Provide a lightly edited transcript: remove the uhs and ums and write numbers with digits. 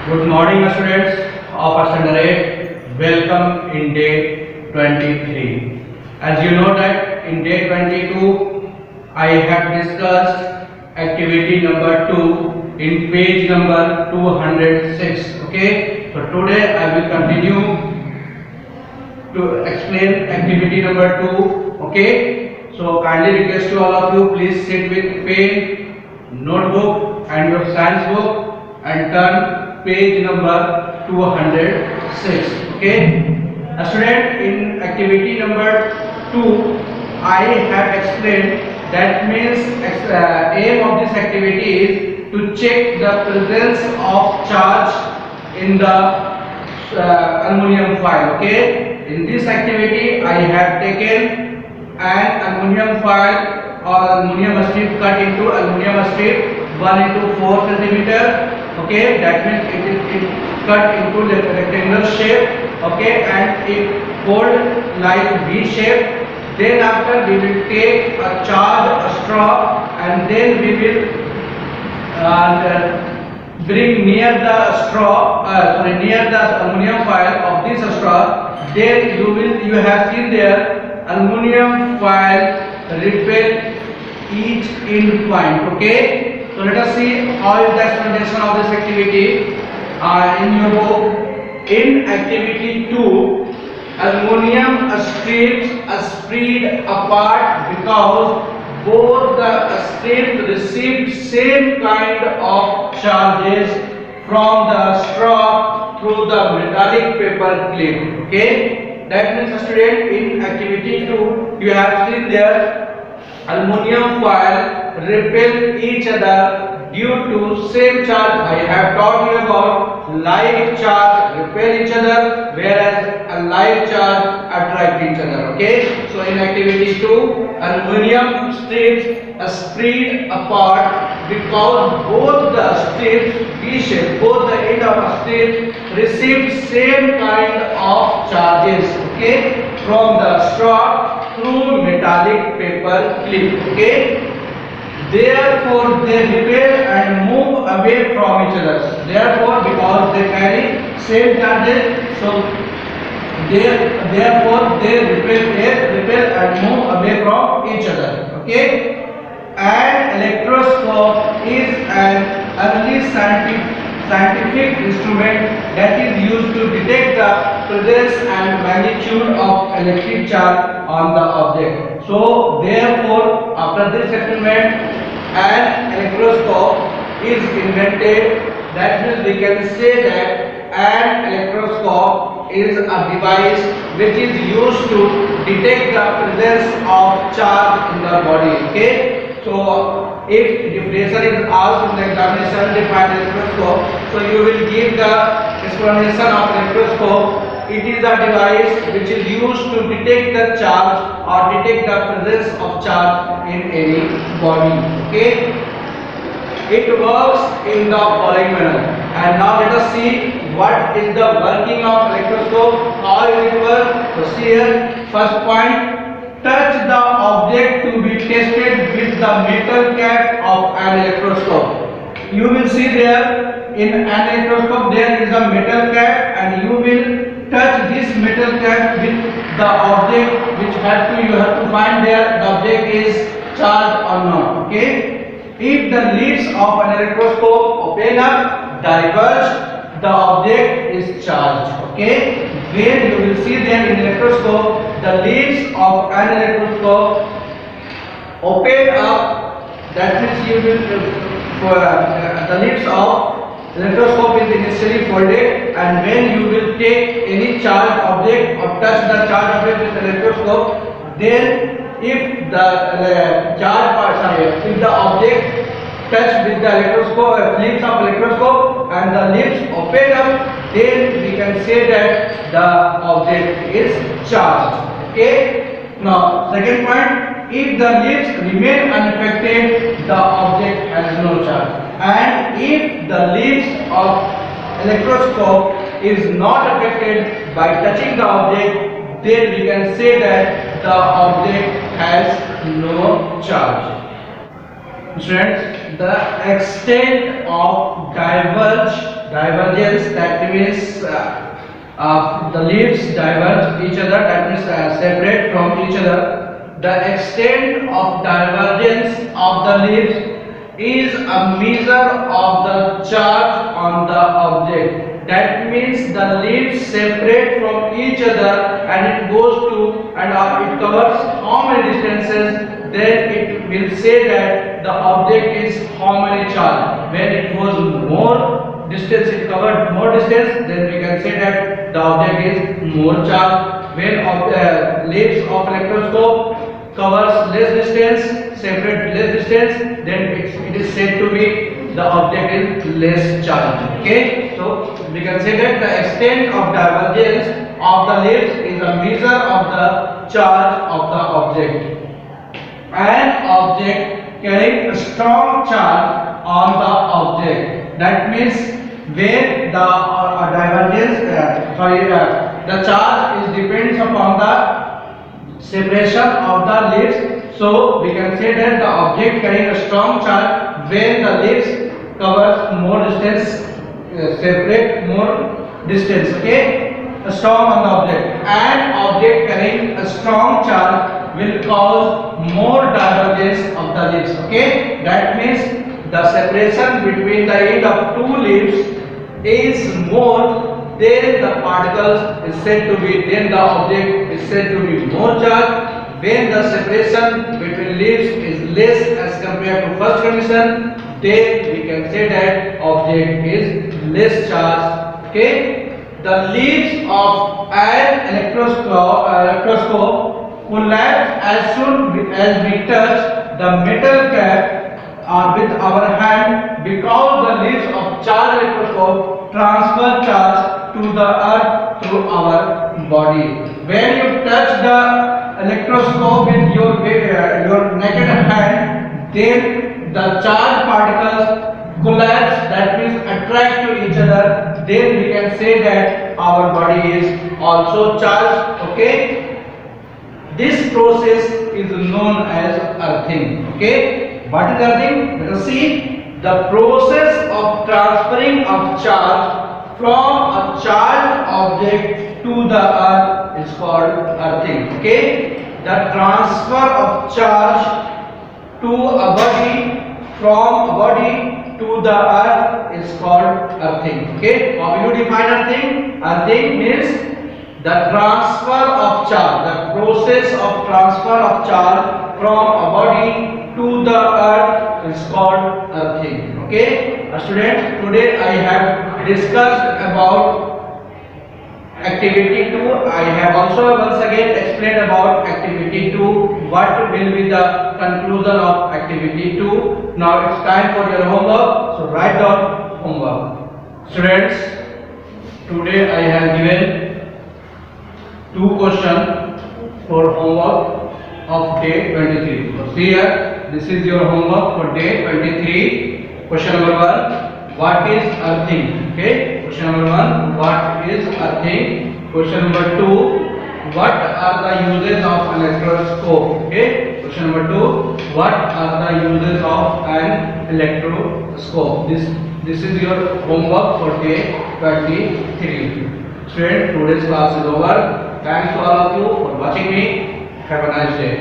Good morning, students of standard 8. Welcome in day 23. As you know that in day 22, I have discussed activity number 2 in page number 206. Okay. So today I will continue to explain activity number 2. Okay. So kindly request to all of you, please sit with pen, notebook and your science book and turn page number 206. Okay. A student, in activity number 2 I have explained that means aim of this activity is to check the presence of charge in the aluminum foil. Okay. In this activity I have taken an aluminum foil or aluminum strip, cut into aluminum strip 1 into 4 centimeter. Okay, that means it cut into the rectangular shape. Okay, and it fold like V shape. Then after we will take a charge, a straw, and then we will bring near the straw, near the aluminum foil of this straw. Then you have seen there aluminum foil repel each end point. Okay. So let us see how is the explanation of this activity in your book. In activity 2, aluminum strips are spread apart because both the strips receive same kind of charges from the straw through the metallic paper clip. Okay, that means, student, in activity 2 you have seen there aluminum foil repel each other due to same charge. I have taught you about like charge repel each other, whereas a like charge attract each other. Okay, so in activity 2, aluminum strips are spread apart because both the strips V shape, both the end of a strip receive same kind of charges. Okay, from the straw through metallic paper clip. Okay, therefore they repel and move away from each other. Therefore, because they carry same charges, so therefore they repel and move away from each other. Okay, an electroscope is an early scientific instrument that is used to detect the presence and magnitude of electric charge on the object. So therefore, after this experiment, an electroscope is invented. That means we can say that an electroscope is a device which is used to detect the presence of charge in the body. Okay. So if definition is asked in the examination, define electroscope, so you will give the explanation of electroscope. It is a device which is used to detect the charge or detect the presence of charge in any body. Okay, it works in the following manner. And now let us see what is the working of electroscope. How it will work? So see here, first point. Touch the object to be tested with the metal cap of an electroscope. You will see there in an electroscope there is a metal cap, and you will touch this metal cap with the object which you have to find there the object is charged or not. Okay. If the leads of an electroscope open up, diverge, the object is charged. Okay. When you will see there in electroscope, the leads of an electroscope open up, that means you will the leads of electroscope is initially folded, and when you will take any charged object or touch the charged object with the electroscope, then if the if the object touch with the electroscope, leads of electroscope, and the leads open up, then we can say that the object is charged. Okay. Now second point, if the leads remain unaffected, the object has no charge, and if the leads of electroscope is not affected by touching the object, then we can say that the object has no charge. Students, the extent of diverge divergence, that means the leaves diverge each other, that means separate from each other. The extent of divergence of the leaves is a measure of the charge on the object. That means the leaves separate from each other and it goes to and it covers how many distances, then it will say that the object is how many charge. When it goes more distance, it covered more distance, then we can say that the object is more charge. When leaves of electroscope covers less distance, separate less distance, then it is said to be the object is less charged. Okay, so we can say that the extent of divergence of the leaves is a measure of the charge of the object. An object carrying a strong charge on the object, that means when the divergence the charge is depends upon the separation of the leaves. So we can say that the object carrying a strong charge when the leaves covers more distance, separate more distance. Okay, a strong on the object. An object carrying a strong charge will cause more divergence of the leaves. Okay, that means the separation between the end of two leaves is more, then the particles is said to be, then the object is said to be more charged. When the separation between leaves is less as compared to first condition, then we can say that object is less charged. Okay, the leaves of an electroscope collapse as soon as we touch the metal cap with our hand, because the leaves of charged electroscope transfer charge to the earth through our body. When you touch the electroscope with your naked hand, then the charged particles collapse, that means attract to each other, then we can say that our body is also charged. Okay, this process is known as earthing. Okay, what is earthing? Let us see. The process of transferring of charge from a charged object to the earth is called earthing. Okay, the transfer of charge to a body from a body to the earth is called earthing. Okay, how will you define earthing? Earthing means the transfer of charge, the process of transfer of charge from a body to the earth is called earthing. Okay, students, today I have discussed about activity 2. I have also once again explained about activity 2, what will be the conclusion of activity 2. Now it's time for your homework, so write down homework. Students, today I have given 2 questions for homework of day 23. So here, this is your homework for day 23. Question number 1, what is earthing? Okay, question number 1, what is earthing? Question number 2, what are the uses of an electroscope? Okay, question number 2, what are the uses of an electroscope? This is your homework for day 23. Students, today's class is over. Thanks to all of you for watching me. Have a nice day.